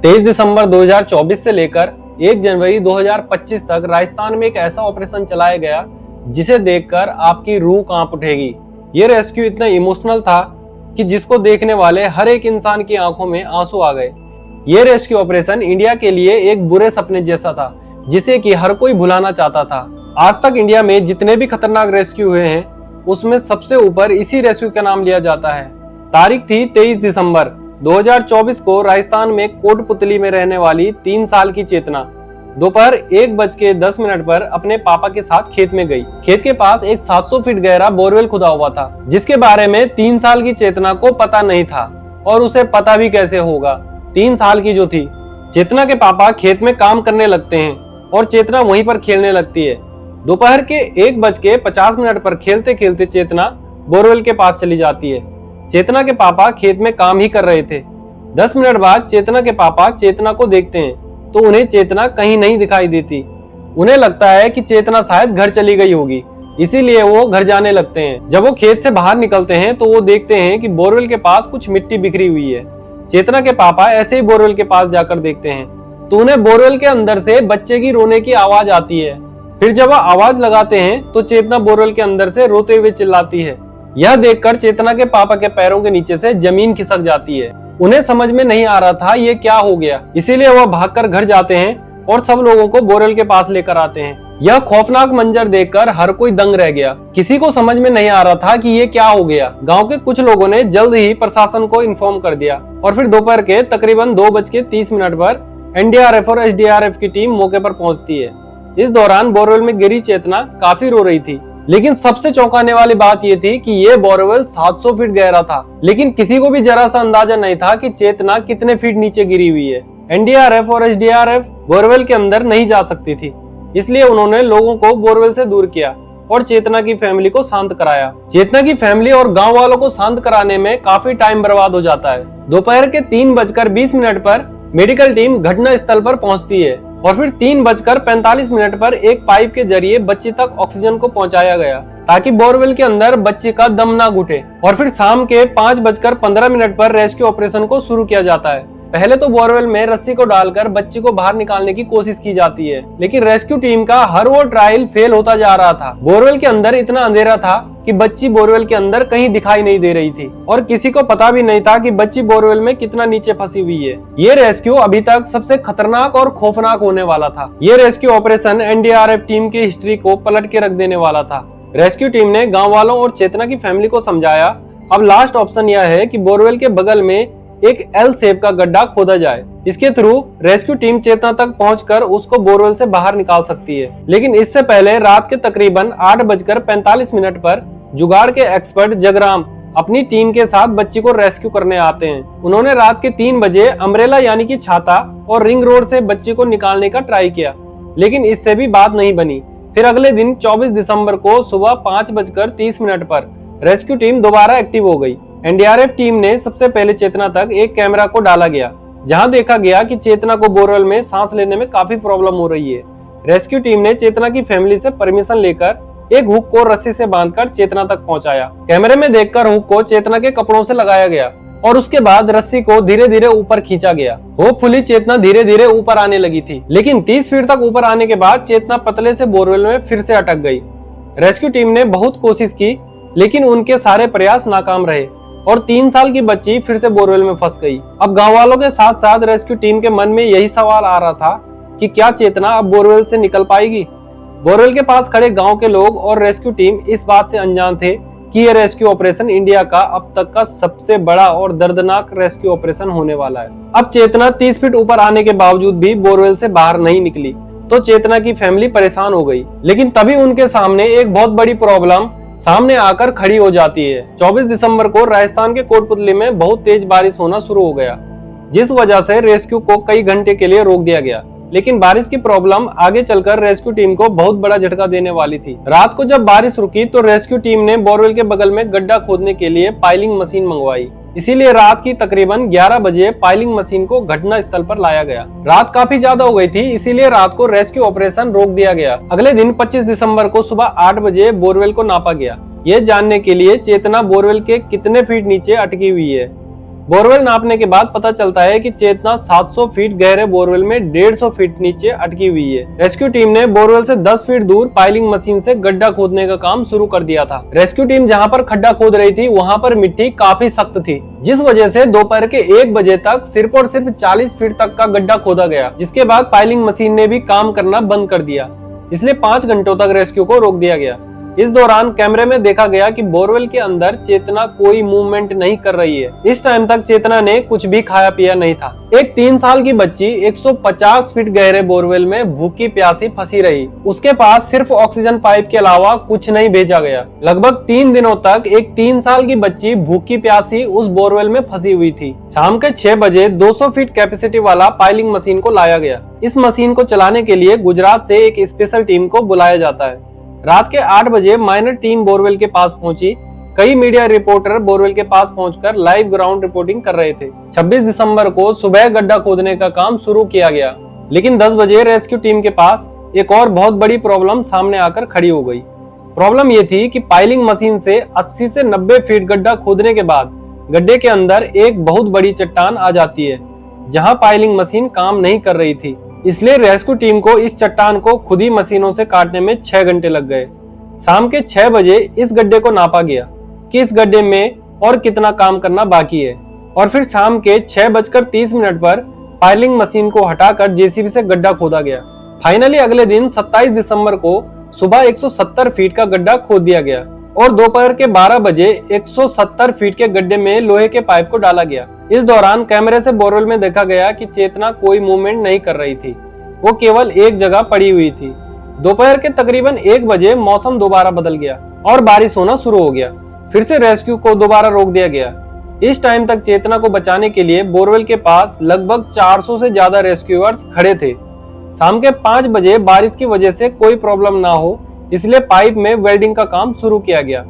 23 दिसंबर 2024 से लेकर 1 जनवरी 2025 तक राजस्थान में एक ऐसा ऑपरेशन चलाया गया जिसे देखकर आपकी रूह कांप उठेगी। ये रेस्क्यू इतना इमोशनल था कि जिसको देखने वाले हर एक इंसान की आंखों में आंसू आ गए। ये रेस्क्यू ऑपरेशन इंडिया के लिए एक बुरे सपने जैसा था जिसे कि हर कोई भुलाना चाहता था। आज तक इंडिया में जितने भी खतरनाक रेस्क्यू हुए हैं उसमें सबसे ऊपर इसी रेस्क्यू का नाम लिया जाता है। तारीख थी 23 दिसंबर 2024 को राजस्थान में कोटपुतली में रहने वाली 3 साल की चेतना दोपहर 1:10 पर अपने पापा के साथ खेत में गई। खेत के पास एक 700 फीट गहरा बोरवेल खुदा हुआ था जिसके बारे में 3 साल की चेतना को पता नहीं था और उसे पता भी कैसे होगा। 3 साल की जो थी, चेतना के पापा खेत में काम करने लगते हैं और चेतना वहीं पर खेलने लगती है। दोपहर के 1:50 पर खेलते खेलते चेतना बोरवेल के पास चली जाती है। चेतना के पापा खेत में काम ही कर रहे थे। 10 मिनट बाद चेतना के पापा चेतना को देखते हैं तो उन्हें चेतना कहीं नहीं दिखाई देती। उन्हें लगता है कि चेतना शायद घर चली गई होगी, इसीलिए वो घर जाने लगते हैं। जब वो खेत से बाहर निकलते हैं तो वो देखते हैं कि बोरवेल के पास कुछ मिट्टी बिखरी हुई है। चेतना के पापा ऐसे ही बोरवेल के पास जाकर देखते हैं तो उन्हें बोरवेल के अंदर से बच्चे की रोने की आवाज आती है। फिर जब वह आवाज लगाते हैं तो चेतना बोरवेल के अंदर से रोते हुए चिल्लाती है। यह देखकर चेतना के पापा के पैरों के नीचे से जमीन खिसक जाती है। उन्हें समझ में नहीं आ रहा था ये क्या हो गया, इसीलिए वह भागकर घर जाते हैं और सब लोगों को बोरवेल के पास लेकर आते हैं। यह खौफनाक मंजर देखकर हर कोई दंग रह गया। किसी को समझ में नहीं आ रहा था कि ये क्या हो गया। गांव के कुछ लोगों ने जल्द ही प्रशासन को इन्फॉर्म कर दिया और फिर दोपहर के तकरीबन 2:30 पर एनडीआरएफ और एसडीआरएफ की टीम मौके पर पहुंचती है। इस दौरान बोरवेल में गिरी चेतना काफी रो रही थी, लेकिन सबसे चौंकाने वाली बात यह थी कि यह बोरवेल 700 फीट गहरा था। लेकिन किसी को भी जरा सा अंदाजा नहीं था कि चेतना कितने फीट नीचे गिरी हुई है। एनडीआरएफ और एसडीआरएफ बोरवेल के अंदर नहीं जा सकती थी, इसलिए उन्होंने लोगों को बोरवेल से दूर किया और चेतना की फैमिली को शांत कराया। चेतना की फैमिली और गांव वालों को शांत कराने में काफी टाइम बर्बाद हो जाता है। दोपहर के 3:20 पर मेडिकल टीम घटना स्थल पर पहुंचती है और फिर 3:45 पर एक पाइप के जरिए बच्ची तक ऑक्सीजन को पहुंचाया गया ताकि बोरवेल के अंदर बच्ची का दम ना घुटे। और फिर शाम के 5:15 पर रेस्क्यू ऑपरेशन को शुरू किया जाता है। पहले तो बोरवेल में रस्सी को डालकर बच्ची को बाहर निकालने की कोशिश की जाती है, लेकिन रेस्क्यू टीम का हर वो ट्रायल फेल होता जा रहा था। बोरवेल के अंदर इतना अंधेरा था कि बच्ची बोरवेल के अंदर कहीं दिखाई नहीं दे रही थी और किसी को पता भी नहीं था कि बच्ची बोरवेल में कितना नीचे फंसी हुई है। ये रेस्क्यू अभी तक सबसे खतरनाक और खौफनाक होने वाला था। ये रेस्क्यू ऑपरेशन एनडीआरएफ टीम की हिस्ट्री को पलट के रख देने वाला था। रेस्क्यू टीम ने गाँव वालों और चेतना की फैमिली को समझाया, अब लास्ट ऑप्शन यह है कि बोरवेल के बगल में एक एल शेप का गड्ढा खोदा जाए। इसके थ्रू रेस्क्यू टीम चेतना तक पहुंचकर उसको बोरवेल से बाहर निकाल सकती है। लेकिन इससे पहले रात के तकरीबन 8:45 पर जुगाड़ के एक्सपर्ट जगराम अपनी टीम के साथ बच्ची को रेस्क्यू करने आते हैं। उन्होंने रात के 3 बजे अम्ब्रेला यानी कि छाता और रिंग रोड से बच्ची को निकालने का ट्राई किया, लेकिन इससे भी बात नहीं बनी। फिर अगले दिन 24 दिसंबर को सुबह 5:30 पर रेस्क्यू टीम दोबारा एक्टिव हो गई। एनडीआरएफ टीम ने सबसे पहले चेतना तक एक कैमरा को डाला गया, जहां देखा गया कि चेतना को बोरवेल में सांस लेने में काफी प्रॉब्लम हो रही है। रेस्क्यू टीम ने चेतना की फैमिली से परमिशन लेकर एक हुक को रस्सी से बांधकर चेतना तक पहुंचाया। कैमरे में देखकर हुक को चेतना के कपड़ों से लगाया गया और उसके बाद रस्सी को धीरे धीरे ऊपर खींचा गया। होपफुली चेतना धीरे धीरे ऊपर आने लगी थी, लेकिन 30 फीट तक ऊपर आने के बाद चेतना पतले से बोरवेल में फिर से अटक गई। रेस्क्यू टीम ने बहुत कोशिश की, लेकिन उनके सारे प्रयास नाकाम रहे और 3 साल की बच्ची फिर से बोरवेल में फंस गई। अब गांव वालों के साथ साथ रेस्क्यू टीम के मन में यही सवाल आ रहा था कि क्या चेतना अब बोरवेल से निकल पाएगी। बोरवेल के पास खड़े गांव के लोग और रेस्क्यू टीम इस बात से अनजान थे कि यह रेस्क्यू ऑपरेशन इंडिया का अब तक का सबसे बड़ा और दर्दनाक रेस्क्यू ऑपरेशन होने वाला है। अब चेतना 30 फीट ऊपर आने के बावजूद भी बोरवेल से बाहर नहीं निकली तो चेतना की फैमिली परेशान हो गई। लेकिन तभी उनके सामने एक बहुत बड़ी प्रॉब्लम सामने आकर खड़ी हो जाती है। 24 दिसंबर को राजस्थान के कोटपुतली में बहुत तेज बारिश होना शुरू हो गया, जिस वजह से रेस्क्यू को कई घंटे के लिए रोक दिया गया। लेकिन बारिश की प्रॉब्लम आगे चलकर रेस्क्यू टीम को बहुत बड़ा झटका देने वाली थी। रात को जब बारिश रुकी तो रेस्क्यू टीम ने बोरवेल के बगल में गड्ढा खोदने के लिए पाइलिंग मशीन मंगवाई। इसीलिए रात की तकरीबन 11 बजे पाइलिंग मशीन को घटना स्थल पर लाया गया। रात काफी ज्यादा हो गई थी, इसीलिए रात को रेस्क्यू ऑपरेशन रोक दिया गया। अगले दिन 25 दिसंबर को सुबह 8 बजे बोरवेल को नापा गया, ये जानने के लिए चेतना बोरवेल के कितने फीट नीचे अटकी हुई है। बोरवेल नापने के बाद पता चलता है कि चेतना 700 फीट गहरे बोरवेल में 150 फीट नीचे अटकी हुई है। रेस्क्यू टीम ने बोरवेल से 10 फीट दूर पाइलिंग मशीन से गड्ढा खोदने का काम शुरू कर दिया था। रेस्क्यू टीम जहां पर खड्डा खोद रही थी वहां पर मिट्टी काफी सख्त थी, जिस वजह से दोपहर के 1 बजे तक सिर्फ और सिर्फ 40 फीट तक का गड्ढा खोदा गया, जिसके बाद पाइलिंग मशीन ने भी काम करना बंद कर दिया। इसलिए 5 घंटों तक रेस्क्यू को रोक दिया गया। इस दौरान कैमरे में देखा गया कि बोरवेल के अंदर चेतना कोई मूवमेंट नहीं कर रही है। इस टाइम तक चेतना ने कुछ भी खाया पिया नहीं था। एक 3 साल की बच्ची 150 फीट गहरे बोरवेल में भूखी प्यासी फंसी रही। उसके पास सिर्फ ऑक्सीजन पाइप के अलावा कुछ नहीं भेजा गया। लगभग 3 दिनों तक एक 3 साल की बच्ची भूखी प्यासी उस बोरवेल में फंसी हुई थी। शाम के 6 बजे 200 फीट कैपेसिटी वाला पाइलिंग मशीन को लाया गया। इस मशीन को चलाने के लिए गुजरात से एक स्पेशल टीम को बुलाया जाता है। रात के 8 बजे माइनर टीम बोरवेल के पास पहुंची। कई मीडिया रिपोर्टर बोरवेल के पास पहुंचकर लाइव ग्राउंड रिपोर्टिंग कर रहे थे। 26 दिसंबर को सुबह गड्ढा खोदने का काम शुरू किया गया, लेकिन 10 बजे रेस्क्यू टीम के पास एक और बहुत बड़ी प्रॉब्लम सामने आकर खड़ी हो गई। प्रॉब्लम ये थी कि पाइलिंग मशीन से 80 से 90 फीट गड्ढा खोदने के बाद गड्ढे के अंदर एक बहुत बड़ी चट्टान आ जाती है, जहां पाइलिंग मशीन काम नहीं कर रही थी। इसलिए रेस्क्यू टीम को इस चट्टान को खुद ही मशीनों से काटने में 6 घंटे लग गए। शाम के 6 बजे इस गड्ढे को नापा गया कि इस गड्ढे में और कितना काम करना बाकी है, और फिर शाम के 6:30 पर पाइलिंग मशीन को हटाकर जेसीबी से गड्ढा खोदा गया। फाइनली अगले दिन 27 दिसंबर को सुबह 170 फीट का गड्ढा खोद दिया गया और दोपहर के 12 बजे 170 फीट के गड्ढे में लोहे के पाइप को डाला गया। इस दौरान कैमरे से बोरवेल में देखा गया कि चेतना कोई मूवमेंट नहीं कर रही थी, वो केवल एक जगह पड़ी हुई थी। दोपहर के तकरीबन 1 बजे मौसम दोबारा बदल गया और बारिश होना शुरू हो गया। फिर से रेस्क्यू को दोबारा रोक दिया गया। इस टाइम तक चेतना को बचाने के लिए बोरवेल के पास लगभग 400 से ज्यादा रेस्क्यूअर्स खड़े थे। शाम के 5 बजे बारिश की वजह से कोई प्रॉब्लम ना हो, इसलिए पाइप में वेल्डिंग का काम शुरू किया गया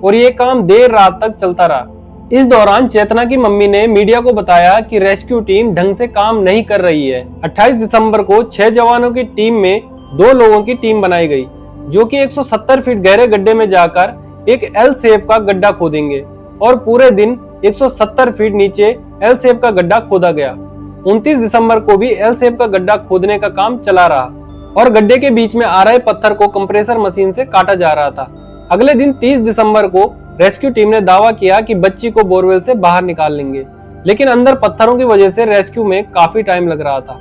और ये काम देर रात तक चलता रहा। इस दौरान चेतना की मम्मी ने मीडिया को बताया कि रेस्क्यू टीम ढंग से काम नहीं कर रही है। 28 दिसंबर को 6 जवानों की टीम में 2 लोगों की टीम बनाई गई, जो कि 170 फीट गहरे गड्ढे में जाकर एक एल शेप का गड्ढा खोदेंगे, और पूरे दिन 170 फीट नीचे एल शेप का गड्ढा खोदा गया। 29 दिसंबर को भी एल शेप का गड्ढा खोदने का काम चला रहा और गड्ढे के बीच में आ रहे पत्थर को कंप्रेसर मशीन से काटा जा रहा था। अगले दिन 30 दिसंबर को रेस्क्यू टीम ने दावा किया कि बच्ची को बोरवेल से बाहर निकाल लेंगे, लेकिन अंदर पत्थरों की वजह से रेस्क्यू में काफी टाइम लग रहा था।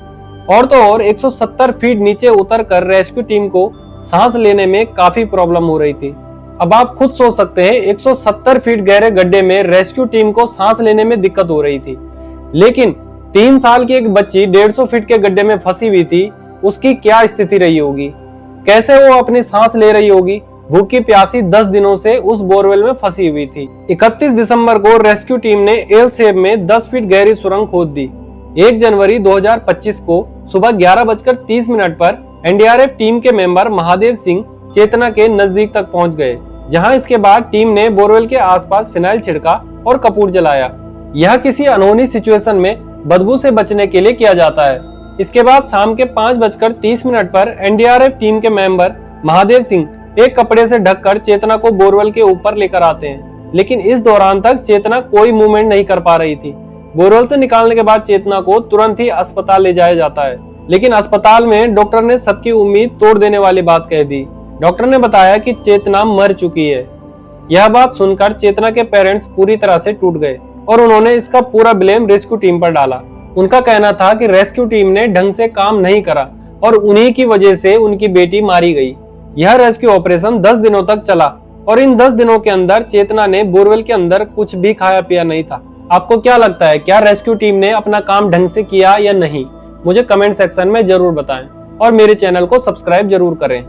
और तो और 170 फीट नीचे उतरकर रेस्क्यू टीम को सांस लेने में काफी प्रॉब्लम हो रही थी। अब आप खुद सोच सकते हैं, 170 फीट गहरे गड्ढे में रेस्क्यू टीम को सांस लेने में दिक्कत हो रही थी, लेकिन 3 साल की एक बच्ची 150 फीट के गड्ढे में फंसी हुई थी, उसकी क्या स्थिति रही होगी, कैसे वो अपनी सांस ले रही होगी। भूखी प्यासी 10 दिनों से उस बोरवेल में फंसी हुई थी। 31 दिसंबर को रेस्क्यू टीम ने एल शेप में 10 फीट गहरी सुरंग खोद दी। 1 जनवरी 2025 को सुबह 11:30 पर एनडीआरएफ टीम के मेंबर महादेव सिंह चेतना के नजदीक तक पहुंच गए, जहां इसके बाद टीम ने बोरवेल के आसपास फिनाइल छिड़का और कपूर जलाया। यह किसी अनहोनी सिचुएशन में बदबू से बचने के लिए किया जाता है। इसके बाद शाम के 5:30 पर एनडीआरएफ टीम के मेंबर महादेव सिंह एक कपड़े से ढककर चेतना को बोरवेल के ऊपर लेकर आते हैं, लेकिन इस दौरान तक चेतना कोई मूवमेंट नहीं कर पा रही थी। बोरवेल से निकालने के बाद चेतना को तुरंत ही अस्पताल ले जाया जाता है, लेकिन अस्पताल में डॉक्टर ने सबकी उम्मीद तोड़ देने वाली बात कह दी। डॉक्टर ने बताया कि चेतना मर चुकी है। यह बात सुनकर चेतना के पेरेंट्स पूरी तरह से टूट गए और उन्होंने इसका पूरा ब्लेम रेस्क्यू टीम पर डाला। उनका कहना था कि रेस्क्यू टीम ने ढंग से काम नहीं करा और उन्हीं की वजह से उनकी बेटी मारी गई। यह रेस्क्यू ऑपरेशन 10 दिनों तक चला और इन 10 दिनों के अंदर चेतना ने बोरवेल के अंदर कुछ भी खाया पिया नहीं था। आपको क्या लगता है, क्या रेस्क्यू टीम ने अपना काम ढंग से किया या नहीं? मुझे कमेंट सेक्शन में जरूर बताएं और मेरे चैनल को सब्सक्राइब जरूर करें।